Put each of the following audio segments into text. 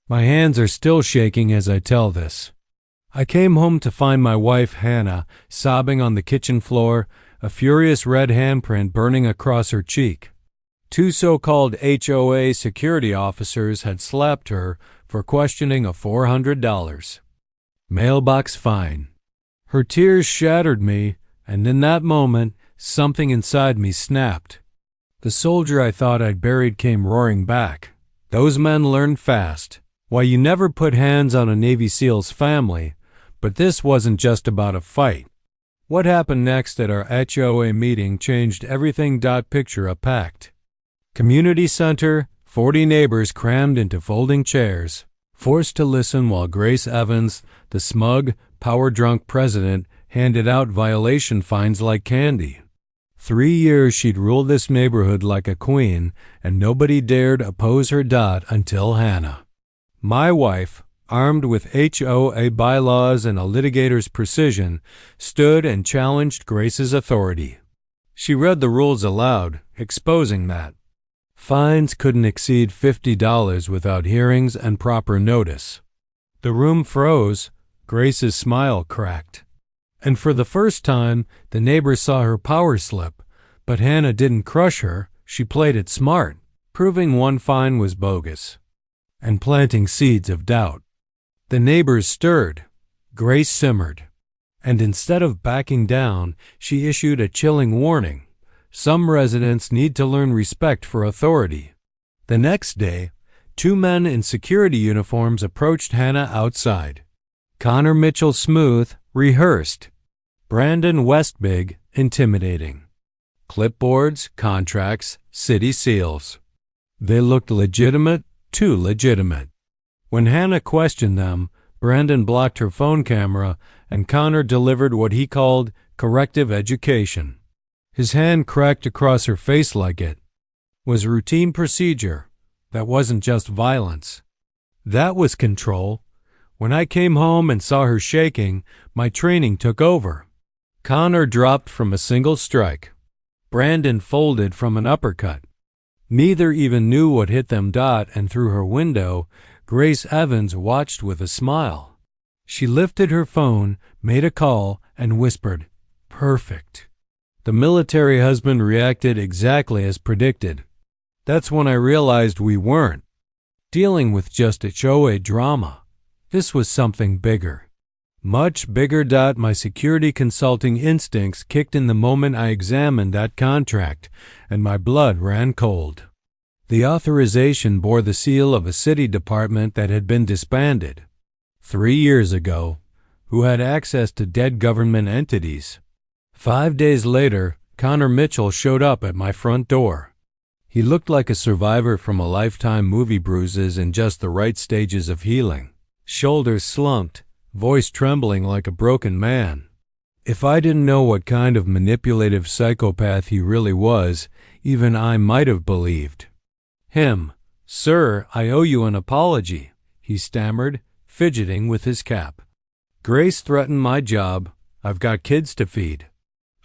My hands are still shaking as I tell this. I came home to find my wife, Hannah, sobbing on the kitchen floor, a furious red handprint burning across her cheek. 2 so-called HOA security officers had slapped her for questioning a $400 mailbox fine. Her tears shattered me, and in that moment, something inside me snapped. The soldier I thought I'd buried came roaring back. Those men learned fast. Why, you never put hands on a Navy SEAL's family, but this wasn't just about a fight. What happened next at our HOA meeting changed everything. Picture a packed community center, 40 neighbors crammed into folding chairs, forced to listen while Grace Evans, the smug, power-drunk president, handed out violation fines like candy. 3 years she'd ruled this neighborhood like a queen, and nobody dared oppose her. Until Hannah, my wife, armed with HOA bylaws and a litigator's precision, stood and challenged Grace's authority. She read the rules aloud, exposing that fines couldn't exceed $50 without hearings and proper notice. The room froze. Grace's smile cracked. And for the first time, the neighbors saw her power slip. But Hannah didn't crush her. She played it smart, proving one fine was bogus and planting seeds of doubt. The neighbors stirred. Grace simmered. And instead of backing down, she issued a chilling warning. Some residents need to learn respect for authority. The next day, 2 men in security uniforms approached Hannah outside. Connor Mitchell Smooth, rehearsed. Brandon Westbig, intimidating. Clipboards, contracts, city seals. They looked legitimate, too legitimate. When Hannah questioned them, Brandon blocked her phone camera, and Connor delivered what he called corrective education. His hand cracked across her face like it was routine procedure. That wasn't just violence. That was control. When I came home and saw her shaking, my training took over. Connor dropped from a single strike. Brandon folded from an uppercut. Neither even knew what hit them. And through her window, Grace Evans watched with a smile. She lifted her phone, made a call, and whispered, "Perfect." The military husband reacted exactly as predicted. That's when I realized we weren't dealing with just HOA drama. This was something bigger. Much bigger. My security consulting instincts kicked in the moment I examined that contract, and my blood ran cold. The authorization bore the seal of a city department that had been disbanded 3 years ago, who had access to dead government entities. 5 days later, Connor Mitchell showed up at my front door. He looked like a survivor from a lifetime movie, bruises in just the right stages of healing. Shoulders slumped, voice trembling like a broken man. If I didn't know what kind of manipulative psychopath he really was, even I might have believed him. "Sir, I owe you an apology," he stammered, fidgeting with his cap. "Grace threatened my job. I've got kids to feed.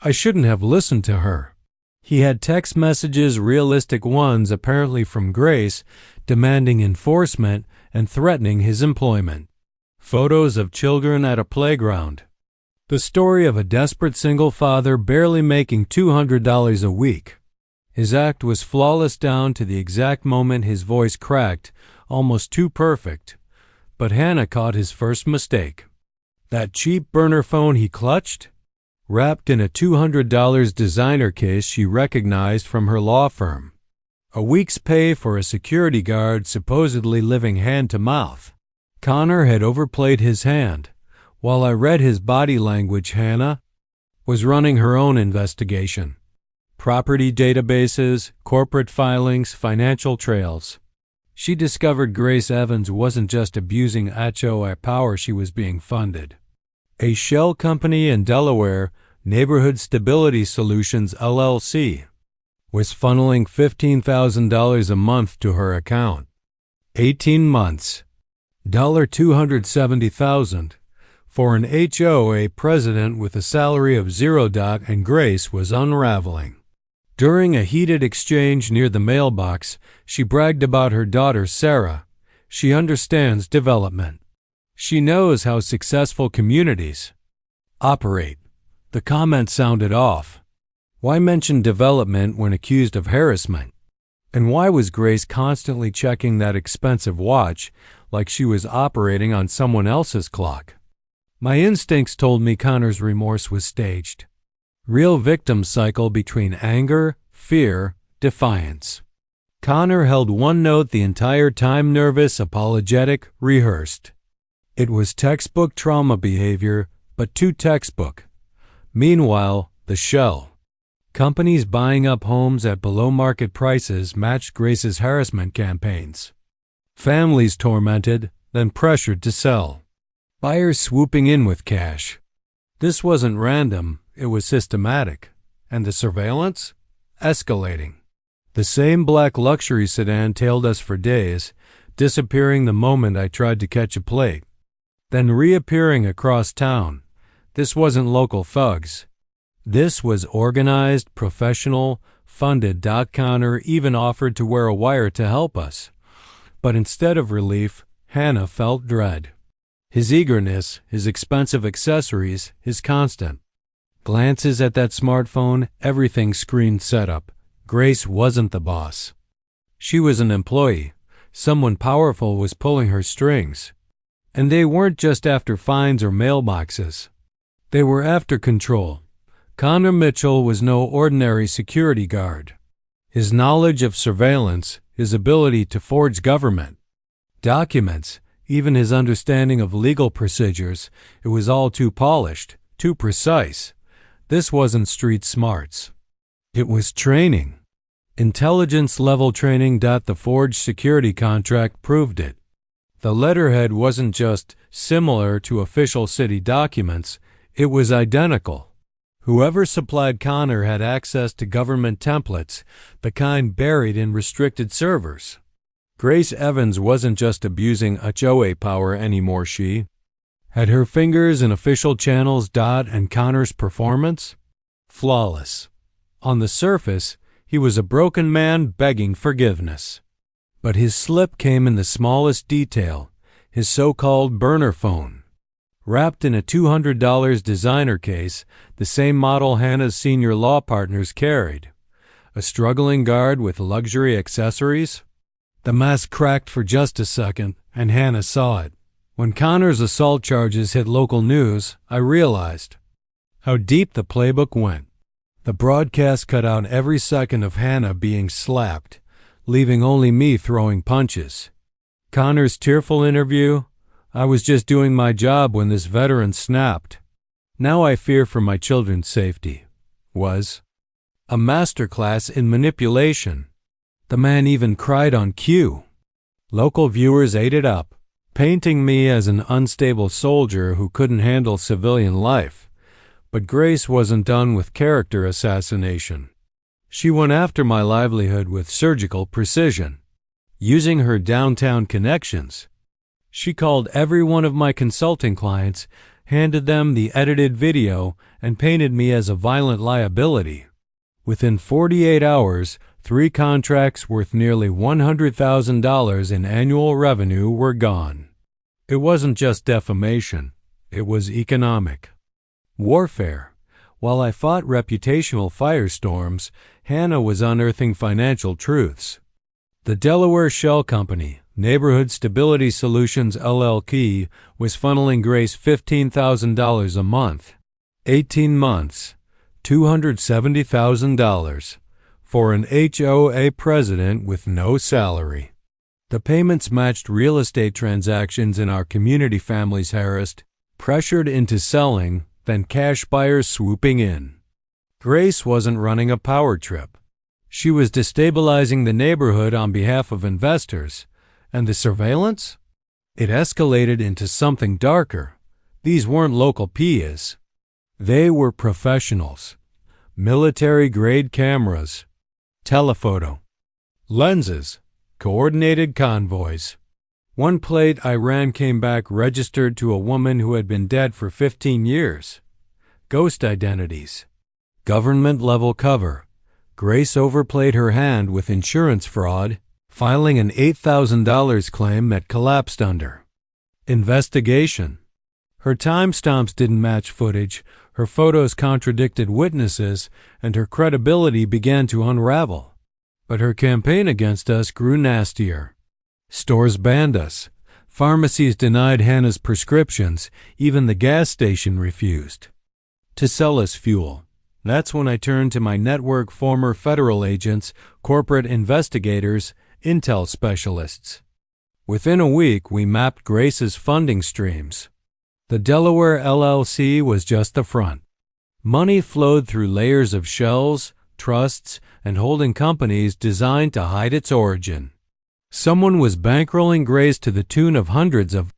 I shouldn't have listened to her." He had text messages, realistic ones apparently from Grace, demanding enforcement and threatening his employment. Photos of children at a playground. The story of a desperate single father barely making $200 a week. His act was flawless down to the exact moment his voice cracked, almost too perfect. But Hannah caught his first mistake. That cheap burner phone he clutched? Wrapped in a $200 designer case she recognized from her law firm. A week's pay for a security guard supposedly living hand to mouth. Connor had overplayed his hand. While I read his body language, Hannah was running her own investigation. Property databases, corporate filings, financial trails. She discovered Grace Evans wasn't just abusing HOA power, she was being funded. A shell company in Delaware, Neighborhood Stability Solutions LLC, was funneling $15,000 a month to her account. 18 months. $270,000 for an HOA president with a salary of $0. And Grace was unraveling. During a heated exchange near the mailbox, she bragged about her daughter Sarah. She understands development. She knows how successful communities operate. The comment sounded off. Why mention development when accused of harassment? And why was Grace constantly checking that expensive watch like she was operating on someone else's clock? My instincts told me Connor's remorse was staged. Real victim cycle between anger, fear, defiance. Connor held one note the entire time: nervous, apologetic, rehearsed. It was textbook trauma behavior, but too textbook. Meanwhile, the shell. Companies buying up homes at below-market prices matched Grace's harassment campaigns. Families tormented, then pressured to sell. Buyers swooping in with cash. This wasn't random, it was systematic. And the surveillance? Escalating. The same black luxury sedan tailed us for days, disappearing the moment I tried to catch a plate, then reappearing across town. This wasn't local thugs. This was organized, professional, funded. Connor even offered to wear a wire to help us. But instead of relief, Hannah felt dread. His eagerness, his expensive accessories, his constant glances at that smartphone, everything screamed setup. Grace wasn't the boss. She was an employee. Someone powerful was pulling her strings. And they weren't just after fines or mailboxes. They were after control. Connor Mitchell was no ordinary security guard. His knowledge of surveillance, his ability to forge government documents, even his understanding of legal procedures, it was all too polished, too precise. This wasn't street smarts. It was training. Intelligence-level training. The forged security contract proved it. The letterhead wasn't just similar to official city documents, it was identical. Whoever supplied Connor had access to government templates, the kind buried in restricted servers. Grace Evans wasn't just abusing HOA power anymore. She had her fingers in official channels. And Connor's performance? Flawless. On the surface, he was a broken man begging forgiveness. But his slip came in the smallest detail, his so-called burner phone. Wrapped in a $200 designer case, the same model Hannah's senior law partners carried. A struggling guard with luxury accessories? The mask cracked for just a second, and Hannah saw it. When Connor's assault charges hit local news, I realized how deep the playbook went. The broadcast cut out every second of Hannah being slapped, leaving only me throwing punches. Connor's tearful interview: I was just doing my job when this veteran snapped. Now I fear for my children's safety. Was a masterclass in manipulation. The man even cried on cue. Local viewers ate it up, painting me as an unstable soldier who couldn't handle civilian life. But Grace wasn't done with character assassination. She went after my livelihood with surgical precision. Using her downtown connections, she called every one of my consulting clients, handed them the edited video, and painted me as a violent liability. Within 48 hours, 3 contracts worth nearly $100,000 in annual revenue were gone. It wasn't just defamation, it was economic warfare. While I fought reputational firestorms, Hannah was unearthing financial truths. The Delaware Shell Company, Neighborhood Stability Solutions LLC, was funneling Grace $15,000 a month. 18 months, $270,000, for an HOA president with no salary. The payments matched real estate transactions in our community. Families harassed, pressured into selling, then cash buyers swooping in. Grace wasn't running a power trip. She was destabilizing the neighborhood on behalf of investors. And the surveillance? It escalated into something darker. These weren't local PIAs. They were professionals. Military-grade cameras, telephoto, lenses, coordinated convoys. One plate I ran came back registered to a woman who had been dead for 15 years. Ghost identities. Government-level cover. Grace overplayed her hand with insurance fraud, filing an $8,000 claim that collapsed under investigation. Her timestamps didn't match footage, her photos contradicted witnesses, and her credibility began to unravel. But her campaign against us grew nastier. Stores banned us. Pharmacies denied Hannah's prescriptions. Even the gas station refused to sell us fuel. That's when I turned to my network former federal agents, corporate investigators, intel specialists. Within a week, we mapped Grace's funding streams. The Delaware LLC was just the front. Money flowed through layers of shells, trusts, and holding companies designed to hide its origin. Someone was bankrolling Grace to the tune of hundreds of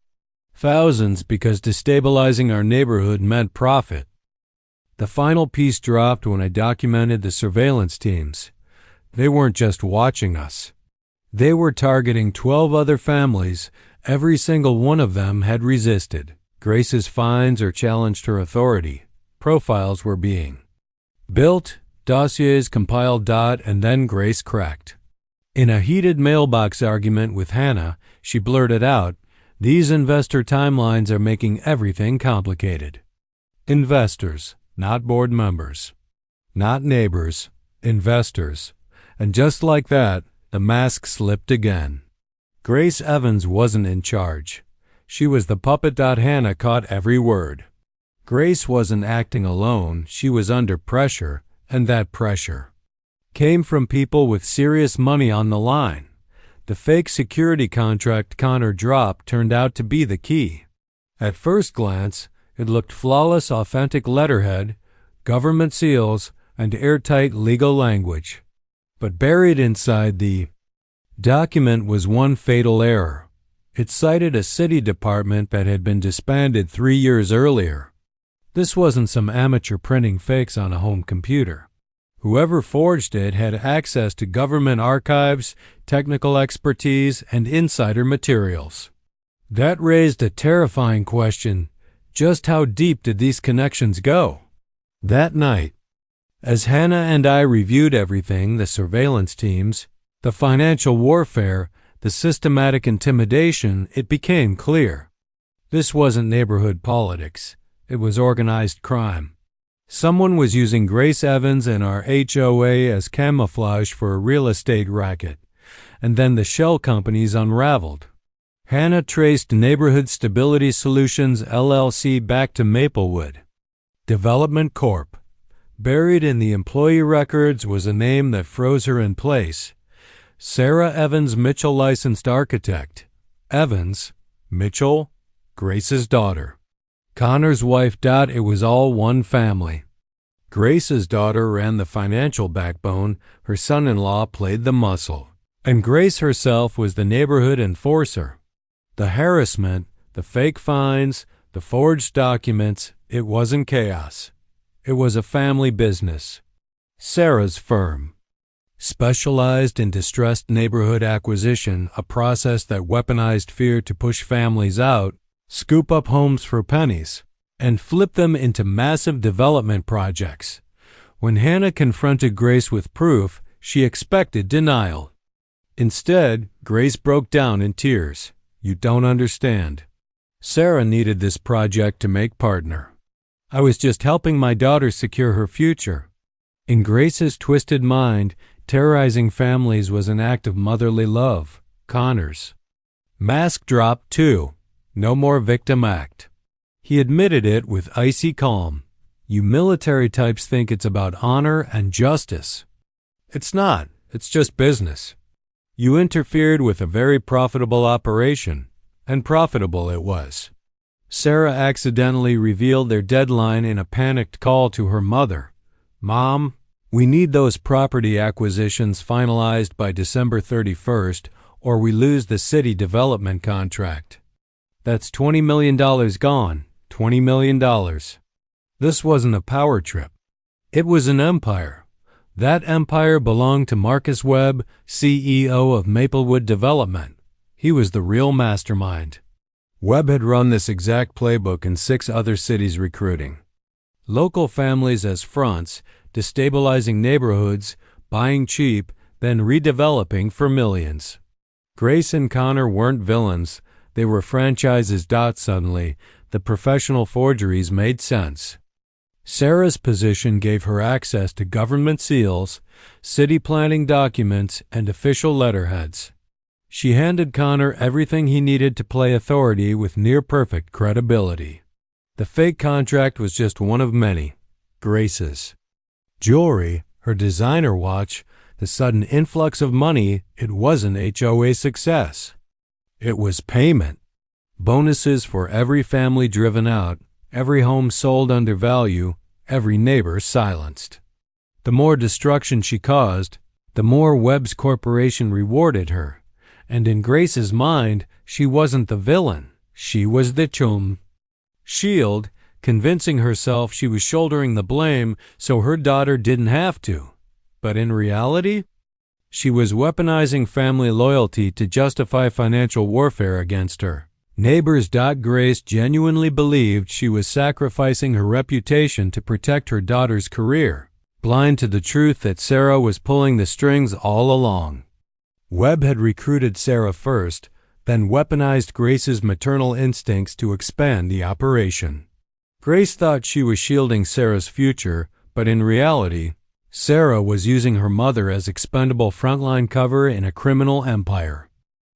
thousands because destabilizing our neighborhood meant profit. The final piece dropped when I documented the surveillance teams. They weren't just watching us. They were targeting 12 other families. Every single one of them had resisted Grace's fines or challenged her authority. Profiles were being built, dossiers compiled, and then Grace cracked. In a heated mailbox argument with Hannah, she blurted out, "These investor timelines are making everything complicated." Investors, not board members, not neighbors, investors. And just like that, the mask slipped again. Grace Evans wasn't in charge. She was the puppet. Hannah caught every word. Grace wasn't acting alone. She was under pressure, and that pressure came from people with serious money on the line. The fake security contract Connor dropped turned out to be the key. At first glance, it looked flawless, authentic letterhead, government seals, and airtight legal language. But buried inside the document was one fatal error. It cited a city department that had been disbanded 3 years earlier. This wasn't some amateur printing fakes on a home computer. Whoever forged it had access to government archives, technical expertise, and insider materials. That raised a terrifying question: just how deep did these connections go? That night, as Hannah and I reviewed everything, the surveillance teams, the financial warfare, the systematic intimidation, it became clear. This wasn't neighborhood politics. It was organized crime. Someone was using Grace Evans and our HOA as camouflage for a real estate racket. And then the shell companies unraveled. Hannah traced Neighborhood Stability Solutions LLC back to Maplewood Development Corp. Buried in the employee records was a name that froze her in place. Sarah Evans Mitchell, licensed architect. Evans, Mitchell, Grace's daughter. Connor's wife. It was all one family. Grace's daughter ran the financial backbone, her son-in-law played the muscle, and Grace herself was the neighborhood enforcer. The harassment, the fake fines, the forged documents, it wasn't chaos. It was a family business. Sarah's firm specialized in distressed neighborhood acquisition, a process that weaponized fear to push families out, scoop up homes for pennies, and flip them into massive development projects. When Hannah confronted Grace with proof, she expected denial. Instead, Grace broke down in tears. "You don't understand. Sarah needed this project to make partner. I was just helping my daughter secure her future." In Grace's twisted mind, terrorizing families was an act of motherly love. Connor's mask dropped too. No more victim act. He admitted it with icy calm. "You military types think it's about honor and justice. It's not. It's just business. You interfered with a very profitable operation, and profitable it was." Sarah accidentally revealed their deadline in a panicked call to her mother. "Mom, we need those property acquisitions finalized by December 31st, or we lose the city development contract. That's $20 million gone. $20 million. This wasn't a power trip. It was an empire. That empire belonged to Marcus Webb, CEO of Maplewood Development. He was the real mastermind. Webb had run this exact playbook in 6 other cities, recruiting local families as fronts, destabilizing neighborhoods, buying cheap, then redeveloping for millions. Grace and Connor weren't villains, they were franchises. Suddenly, the professional forgeries made sense. Sarah's position gave her access to government seals, city planning documents, and official letterheads. She handed Connor everything he needed to play authority with near-perfect credibility. The fake contract was just one of many. Grace's jewelry, her designer watch, the sudden influx of money, it wasn't HOA success. It was payment. Bonuses for every family driven out, every home sold under value, every neighbor silenced. The more destruction she caused, the more Webb's corporation rewarded her. And in Grace's mind, she wasn't the villain. She was the chum. Shield, convincing herself she was shouldering the blame so her daughter didn't have to. But in reality, she was weaponizing family loyalty to justify financial warfare against her. Neighbors. Grace genuinely believed she was sacrificing her reputation to protect her daughter's career, blind to the truth that Sarah was pulling the strings all along. Webb had recruited Sarah first, then weaponized Grace's maternal instincts to expand the operation. Grace thought she was shielding Sarah's future, but in reality, Sarah was using her mother as expendable frontline cover in a criminal empire.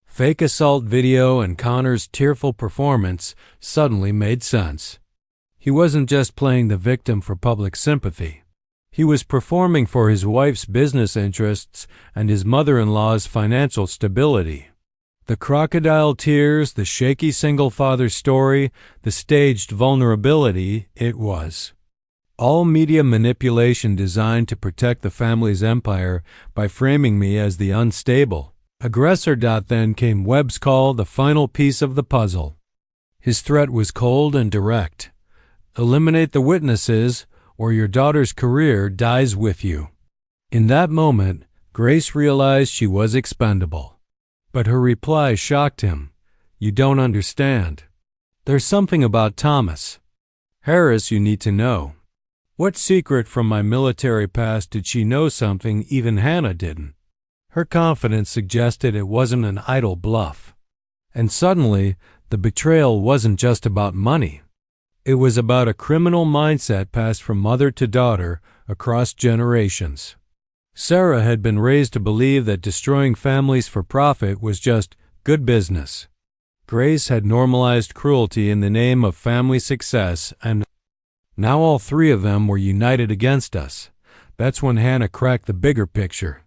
Fake assault video and Connor's tearful performance suddenly made sense. He wasn't just playing the victim for public sympathy. He was performing for his wife's business interests and his mother-in-law's financial stability. The crocodile tears, the shaky single-father story, the staged vulnerability, it was all media manipulation designed to protect the family's empire by framing me as the unstable aggressor. Then came Webb's call, the final piece of the puzzle. His threat was cold and direct. Eliminate the witnesses, or your daughter's career dies with you. In that moment, Grace realized she was expendable. But her reply shocked him. You don't understand. There's something about Thomas Harris you need to know. What secret from my military past did she know something even Hannah didn't? Her confidence suggested it wasn't an idle bluff. And suddenly, the betrayal wasn't just about money. It was about a criminal mindset passed from mother to daughter across generations. Sarah had been raised to believe that destroying families for profit was just good business. Grace had normalized cruelty in the name of family success, and now all three of them were united against us. That's when Hannah cracked the bigger picture.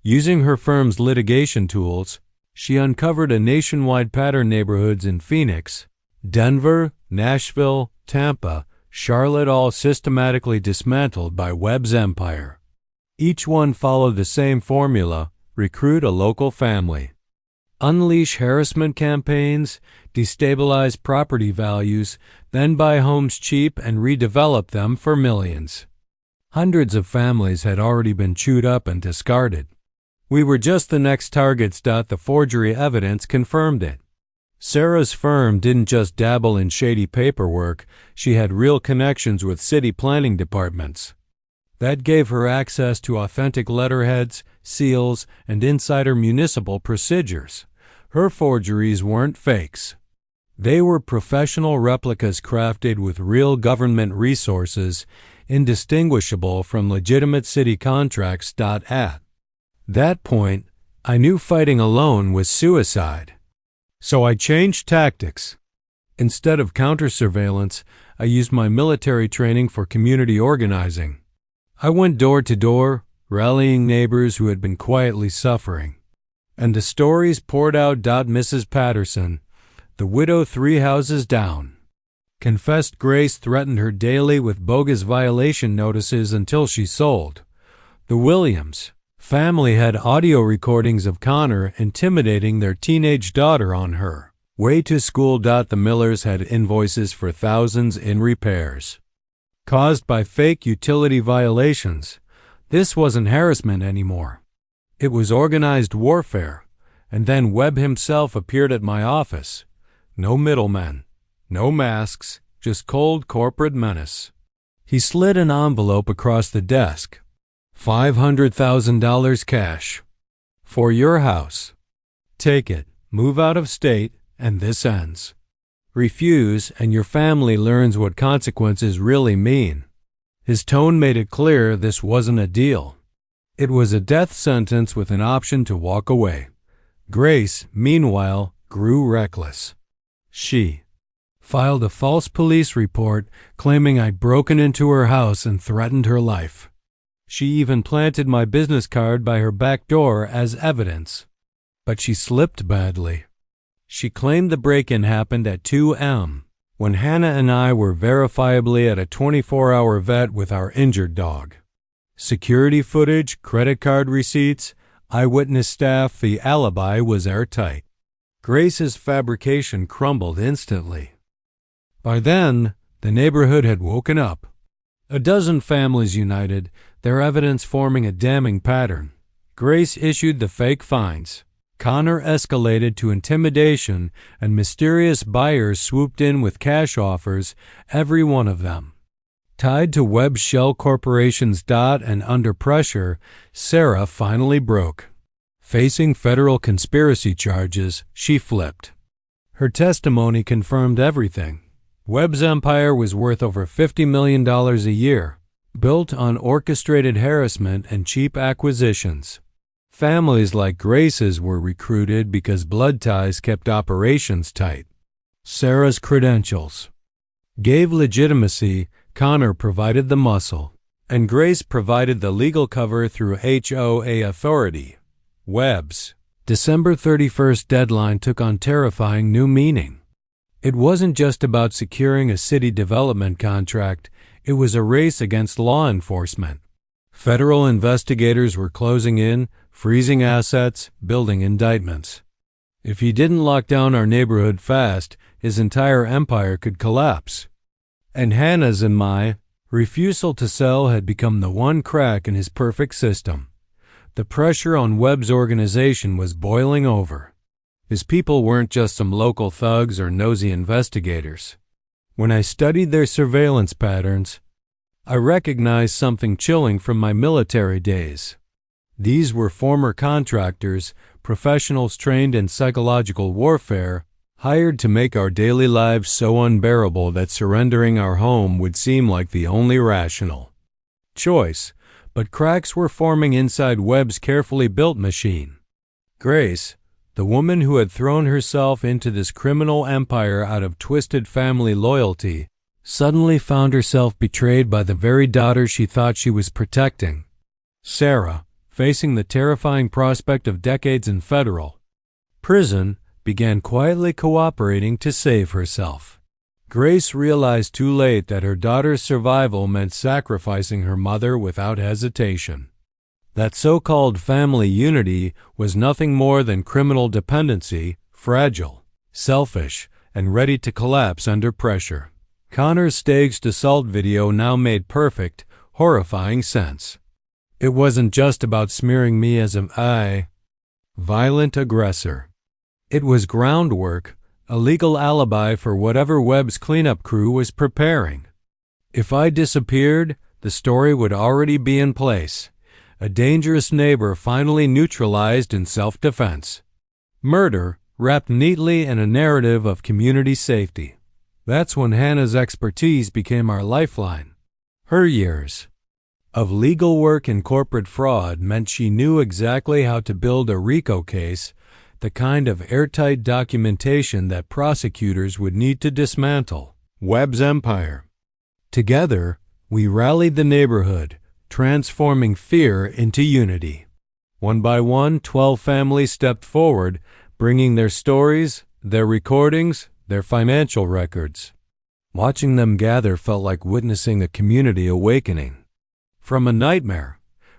Using her firm's litigation tools, she uncovered a nationwide pattern: neighborhoods in Phoenix, Denver, Nashville, Tampa, Charlotte, all systematically dismantled by Webb's empire. Each one followed the same formula: recruit a local family, unleash harassment campaigns, destabilize property values, then buy homes cheap and redevelop them for millions. Hundreds of families had already been chewed up and discarded. We were just the next targets. The forgery evidence confirmed it. Sarah's firm didn't just dabble in shady paperwork, she had real connections with city planning departments. That gave her access to authentic letterheads, seals, and insider municipal procedures. Her forgeries weren't fakes. They were professional replicas crafted with real government resources, indistinguishable from legitimate city contracts. At that point, I knew fighting alone was suicide. So I changed tactics. Instead of counter-surveillance, I used my military training for community organizing. I went door to door, rallying neighbors who had been quietly suffering. And the stories poured out. Mrs. Patterson, the widow 3 houses down, confessed Grace threatened her daily with bogus violation notices until she sold. The Williams family had audio recordings of Connor intimidating their teenage daughter on her way to school. The Millers had invoices for thousands in repairs caused by fake utility violations. This wasn't harassment anymore. It was organized warfare. And then Webb himself appeared at my office. No middlemen, no masks, just cold corporate menace. He slid an envelope across the desk. $500,000 cash. For your house. Take it, move out of state, and this ends. Refuse, and your family learns what consequences really mean. His tone made it clear this wasn't a deal. It was a death sentence with an option to walk away. Grace, meanwhile, grew reckless. She filed a false police report claiming I'd broken into her house and threatened her life. She even planted my business card by her back door as evidence. But she slipped badly. She claimed the break-in happened at 2 a.m. when Hannah and I were verifiably at a 24-hour vet with our injured dog. Security footage, credit card receipts, eyewitness staff, the alibi was airtight. Grace's fabrication crumbled instantly. By then, the neighborhood had woken up. A dozen families united, their evidence forming a damning pattern. Grace issued the fake fines. Connor escalated to intimidation, and mysterious buyers swooped in with cash offers, every one of them. Tied to Webb's shell corporation's dot and under pressure, Sarah finally broke. Facing federal conspiracy charges, she flipped. Her testimony confirmed everything. Webb's empire was worth over $50 million a year, built on orchestrated harassment and cheap acquisitions. Families like Grace's were recruited because blood ties kept operations tight. Sarah's credentials gave legitimacy, Connor provided the muscle, and Grace provided the legal cover through HOA authority. Webb's December 31st deadline took on terrifying new meaning. It wasn't just about securing a city development contract, it was a race against law enforcement. Federal investigators were closing in, freezing assets, building indictments. If he didn't lock down our neighborhood fast, his entire empire could collapse. And Hannah's and my refusal to sell had become the one crack in his perfect system. The pressure on Webb's organization was boiling over. His people weren't just some local thugs or nosy investigators. When I studied their surveillance patterns, I recognized something chilling from my military days. These were former contractors, professionals trained in psychological warfare, hired to make our daily lives so unbearable that surrendering our home would seem like the only rational choice. But cracks were forming inside Webb's carefully built machine. Grace, the woman who had thrown herself into this criminal empire out of twisted family loyalty, suddenly found herself betrayed by the very daughter she thought she was protecting. Sarah, facing the terrifying prospect of decades in federal prison, began quietly cooperating to save herself. Grace realized too late that her daughter's survival meant sacrificing her mother without hesitation. That so-called family unity was nothing more than criminal dependency, fragile, selfish, and ready to collapse under pressure. Connor's staged assault video now made perfect, horrifying sense. It wasn't just about smearing me as a violent aggressor. It was groundwork, a legal alibi for whatever Webb's cleanup crew was preparing. If I disappeared, the story would already be in place. A dangerous neighbor finally neutralized in self-defense. Murder, wrapped neatly in a narrative of community safety. That's when Hannah's expertise became our lifeline. Her years of legal work and corporate fraud meant she knew exactly how to build a RICO case, the kind of airtight documentation that prosecutors would need to dismantle Webb's empire. Together, we rallied the neighborhood, transforming fear into unity. One by one, 12 families stepped forward, bringing their stories, their recordings, their financial records. Watching them gather felt like witnessing a community awakening. From a nightmare,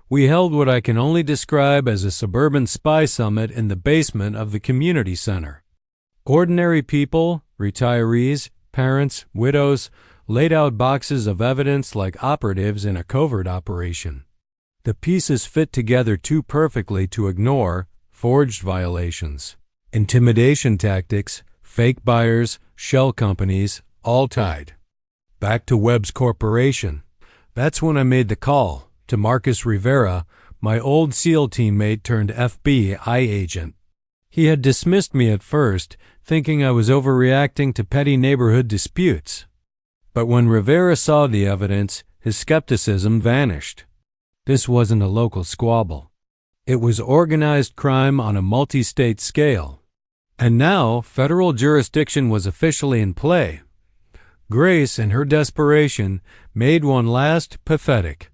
we held what I can only describe as a suburban spy summit in the basement of the community center. Ordinary people, retirees, parents, widows, laid out boxes of evidence like operatives in a covert operation. The pieces fit together too perfectly to ignore forged violations, intimidation tactics, fake buyers, shell companies, all tied back to Webb's corporation. That's when I made the call to Marcus Rivera, my old SEAL teammate turned FBI agent. He had dismissed me at first, thinking I was overreacting to petty neighborhood disputes. But when Rivera saw the evidence, his skepticism vanished. This wasn't a local squabble. It was organized crime on a multi-state scale. And now, federal jurisdiction was officially in play. Grace, in her desperation, made one last, pathetic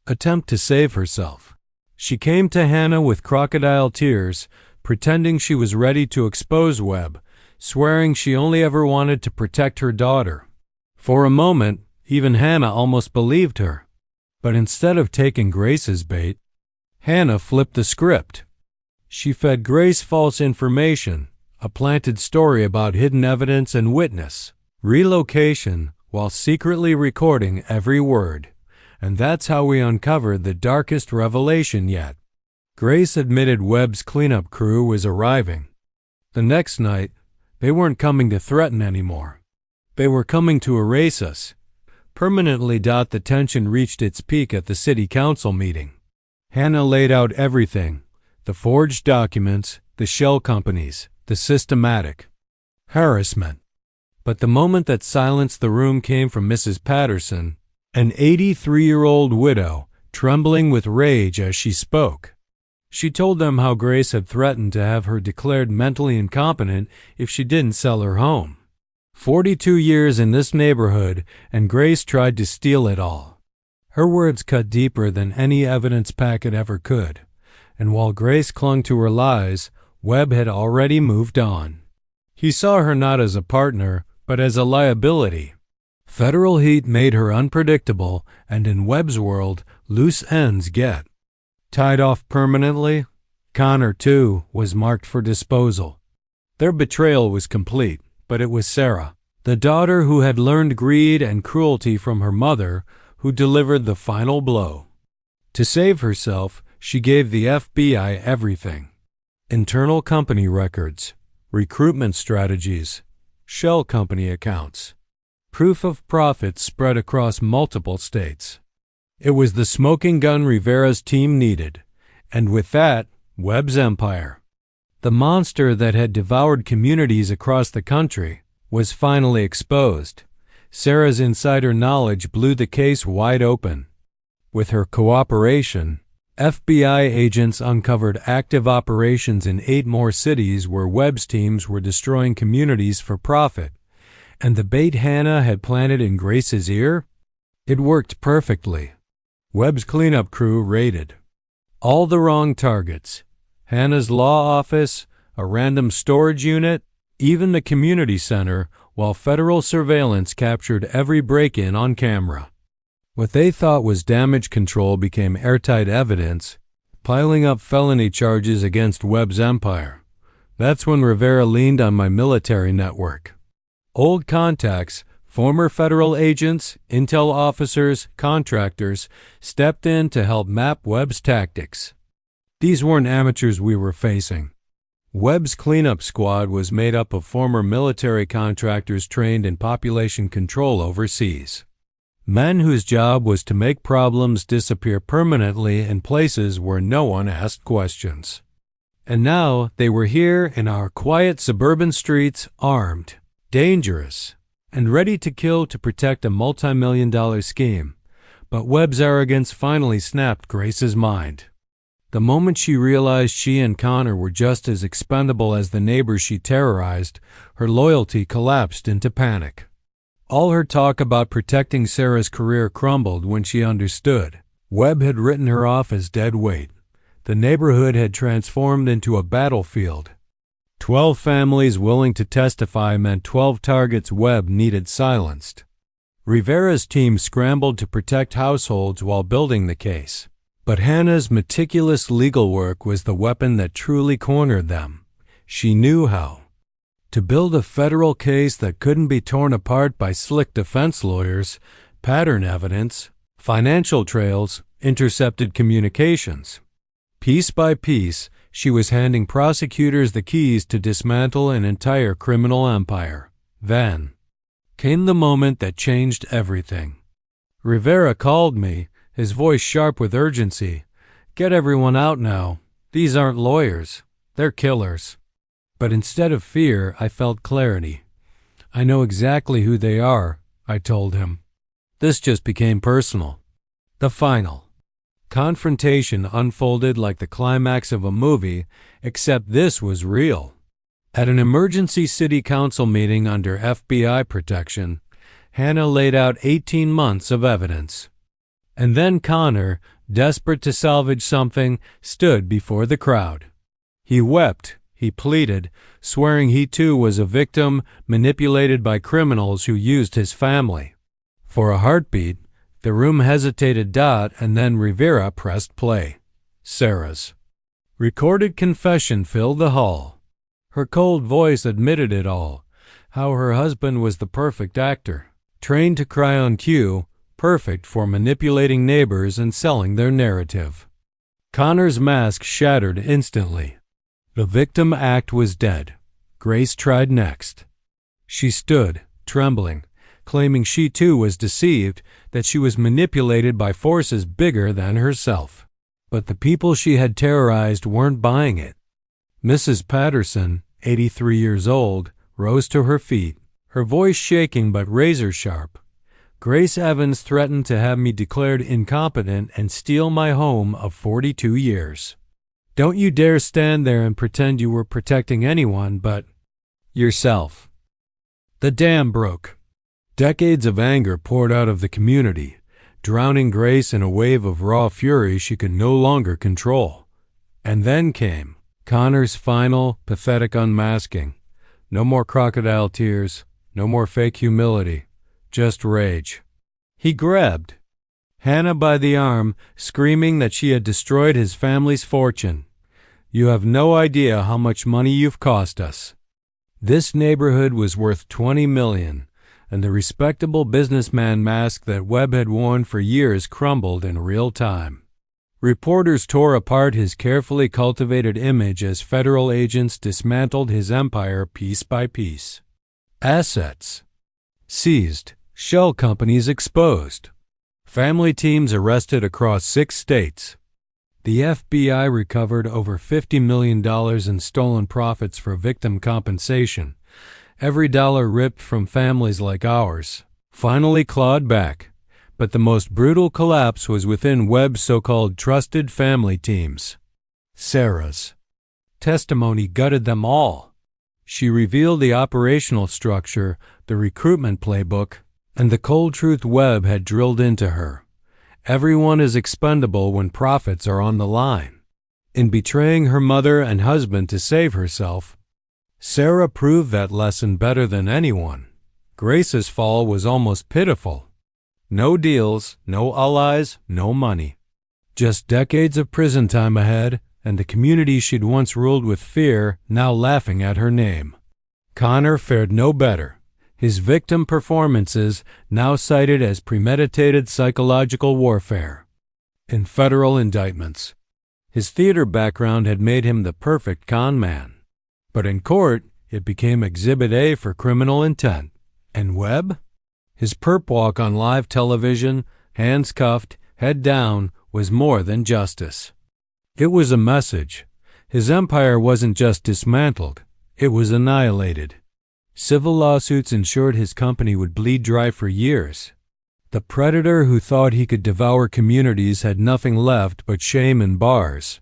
attempt to save herself. She came to Hannah with crocodile tears, pretending she was ready to expose Webb, swearing she only ever wanted to protect her daughter. For a moment, even Hannah almost believed her. But instead of taking Grace's bait, Hannah flipped the script. She fed Grace false information, a planted story about hidden evidence and witness relocation, while secretly recording every word. And that's how we uncovered the darkest revelation yet. Grace admitted Webb's cleanup crew was arriving. The next night, they weren't coming to threaten anymore. They were coming to erase us. Permanently. The tension reached its peak at the city council meeting. Hannah laid out everything: the forged documents, the shell companies, the systematic harassment. But the moment that silenced the room came from Mrs. Patterson, an 83-year-old widow, trembling with rage as she spoke. She told them how Grace had threatened to have her declared mentally incompetent if she didn't sell her home. 42 years in this neighborhood, and Grace tried to steal it all. Her words cut deeper than any evidence packet ever could, and while Grace clung to her lies, Webb had already moved on. He saw her not as a partner, but as a liability. Federal heat made her unpredictable, and in Webb's world, loose ends get tied off permanently. Connor, too, was marked for disposal. Their betrayal was complete, but it was Sarah, the daughter who had learned greed and cruelty from her mother, who delivered the final blow. To save herself, she gave the FBI everything: internal company records, recruitment strategies, shell company accounts, proof of profits spread across multiple states. It was the smoking gun Rivera's team needed, and with that, Webb's empire. The monster that had devoured communities across the country was finally exposed. Sarah's insider knowledge blew the case wide open. With her cooperation, FBI agents uncovered active operations in 8 more cities where Webb's teams were destroying communities for profit. And the bait Hannah had planted in Grace's ear? It worked perfectly. Webb's cleanup crew raided all the wrong targets: Hannah's law office, a random storage unit, even the community center, while federal surveillance captured every break-in on camera. What they thought was damage control became airtight evidence, piling up felony charges against Webb's empire. That's when Rivera leaned on my military network. Old contacts, former federal agents, intel officers, contractors, stepped in to help map Webb's tactics. These weren't amateurs we were facing. Webb's cleanup squad was made up of former military contractors trained in population control overseas. Men whose job was to make problems disappear permanently in places where no one asked questions. And now they were here in our quiet suburban streets, armed, dangerous, and ready to kill to protect a multi-million-dollar scheme. But Webb's arrogance finally snapped Grace's mind. The moment she realized she and Connor were just as expendable as the neighbors she terrorized, her loyalty collapsed into panic. All her talk about protecting Sarah's career crumbled when she understood. Webb had written her off as dead weight. The neighborhood had transformed into a battlefield. 12 families willing to testify meant 12 targets Webb needed silenced. Rivera's team scrambled to protect households while building the case. But Hannah's meticulous legal work was the weapon that truly cornered them. She knew how to build a federal case that couldn't be torn apart by slick defense lawyers, pattern evidence, financial trails, intercepted communications. Piece by piece, she was handing prosecutors the keys to dismantle an entire criminal empire. Then came the moment that changed everything. Rivera called me, his voice sharp with urgency. "Get everyone out now. These aren't lawyers. They're killers." But instead of fear, I felt clarity. I know exactly who they are, I told him. This just became personal. The final confrontation unfolded like the climax of a movie, except this was real. At an emergency city council meeting under FBI protection, Hannah laid out 18 months of evidence. And then Connor, desperate to salvage something, stood before the crowd. He wept, he pleaded, swearing he too was a victim manipulated by criminals who used his family. For a heartbeat, the room hesitated, and then Rivera pressed play. Sarah's recorded confession filled the hall. Her cold voice admitted it all, how her husband was the perfect actor, trained to cry on cue, perfect for manipulating neighbors and selling their narrative. Connor's mask shattered instantly. The victim act was dead. Grace tried next. She stood, trembling, claiming she too was deceived, that she was manipulated by forces bigger than herself. But the people she had terrorized weren't buying it. Mrs. Patterson, 83 years old, rose to her feet, her voice shaking but razor-sharp. Grace Evans threatened to have me declared incompetent and steal my home of 42 years. Don't you dare stand there and pretend you were protecting anyone but yourself. The dam broke. Decades of anger poured out of the community, drowning Grace in a wave of raw fury she could no longer control. And then came Connor's final, pathetic unmasking. No more crocodile tears, no more fake humility, just rage. He grabbed Hannah by the arm, screaming that she had destroyed his family's fortune. You have no idea how much money you've cost us. This neighborhood was worth $20 million, and the respectable businessman mask that Webb had worn for years crumbled in real time. Reporters tore apart his carefully cultivated image as federal agents dismantled his empire piece by piece. Assets seized, shell companies exposed, family teams arrested across 6 states. The FBI recovered over $50 million in stolen profits for victim compensation. Every dollar ripped from families like ours finally clawed back. But the most brutal collapse was within Webb's so-called trusted family teams. Sarah's testimony gutted them all. She revealed the operational structure, the recruitment playbook, and the cold truth Webb had drilled into her. Everyone is expendable when profits are on the line. In betraying her mother and husband to save herself, Sarah proved that lesson better than anyone. Grace's fall was almost pitiful. No deals, no allies, no money. Just decades of prison time ahead, and the community she'd once ruled with fear now laughing at her name. Connor fared no better. His victim performances now cited as premeditated psychological warfare in federal indictments. His theater background had made him the perfect con man. But in court, it became Exhibit A for criminal intent. And Webb? His perp walk on live television, hands cuffed, head down, was more than justice. It was a message. His empire wasn't just dismantled, it was annihilated. Civil lawsuits ensured his company would bleed dry for years. The predator who thought he could devour communities had nothing left but shame and bars.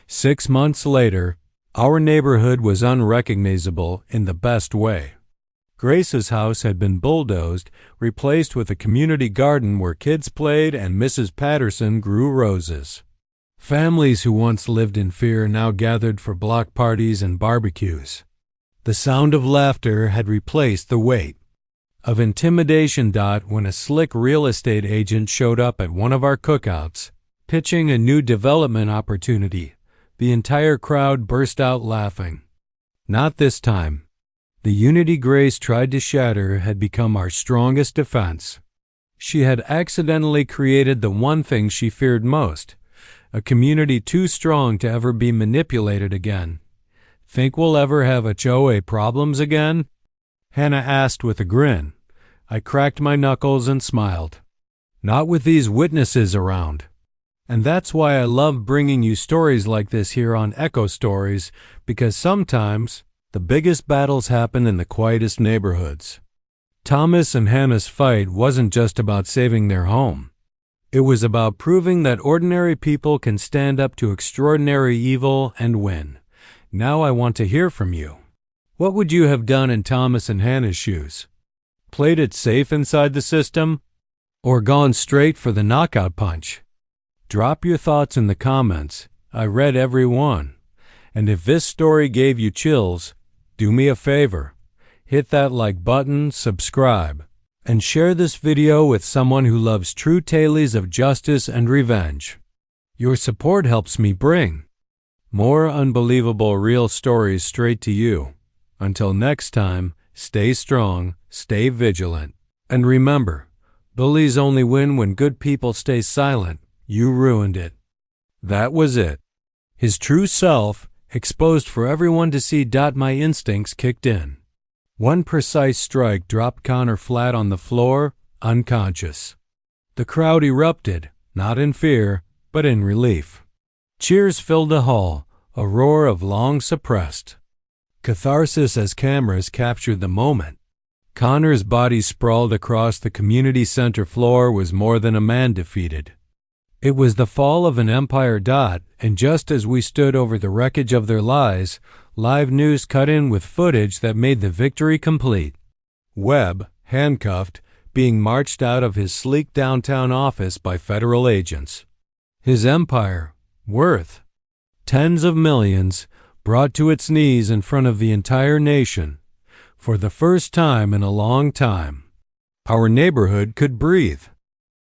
6 months later, our neighborhood was unrecognizable in the best way. Grace's house had been bulldozed, replaced with a community garden where kids played and Mrs. Patterson grew roses. Families who once lived in fear now gathered for block parties and barbecues. The sound of laughter had replaced the weight of intimidation. When a slick real estate agent showed up at one of our cookouts, pitching a new development opportunity, the entire crowd burst out laughing. Not this time. The unity Grace tried to shatter had become our strongest defense. She had accidentally created the one thing she feared most, a community too strong to ever be manipulated again. Think we'll ever have HOA problems again? Hannah asked with a grin. I cracked my knuckles and smiled. Not with these witnesses around. And that's why I love bringing you stories like this here on Echo Stories, because sometimes The biggest battles happen in the quietest neighborhoods. Thomas and Hannah's fight wasn't just about saving their home. It was about proving that ordinary people can stand up to extraordinary evil and win. Now I want to hear from you. What would you have done in Thomas and Hannah's shoes? Played it safe inside the system? Or gone straight for the knockout punch? Drop your thoughts in the comments. I read every one. And if this story gave you chills, do me a favor. Hit that like button, subscribe, and share this video with someone who loves true tales of justice and revenge. Your support helps me bring more unbelievable real stories straight to you. Until next time, stay strong, stay vigilant, and remember, bullies only win when good people stay silent. You ruined it. That was it. His true self, exposed for everyone to see. My instincts kicked in. One precise strike dropped Connor flat on the floor, unconscious. The crowd erupted, not in fear, but in relief. Cheers filled the hall, a roar of long-suppressed catharsis as cameras captured the moment. Connor's body sprawled across the community center floor was more than a man defeated. It was the fall of an empire. And just as we stood over the wreckage of their lies, live news cut in with footage that made the victory complete. Webb, handcuffed, being marched out of his sleek downtown office by federal agents. His empire, worth tens of millions, brought to its knees in front of the entire nation. For the first time in a long time, our neighborhood could breathe.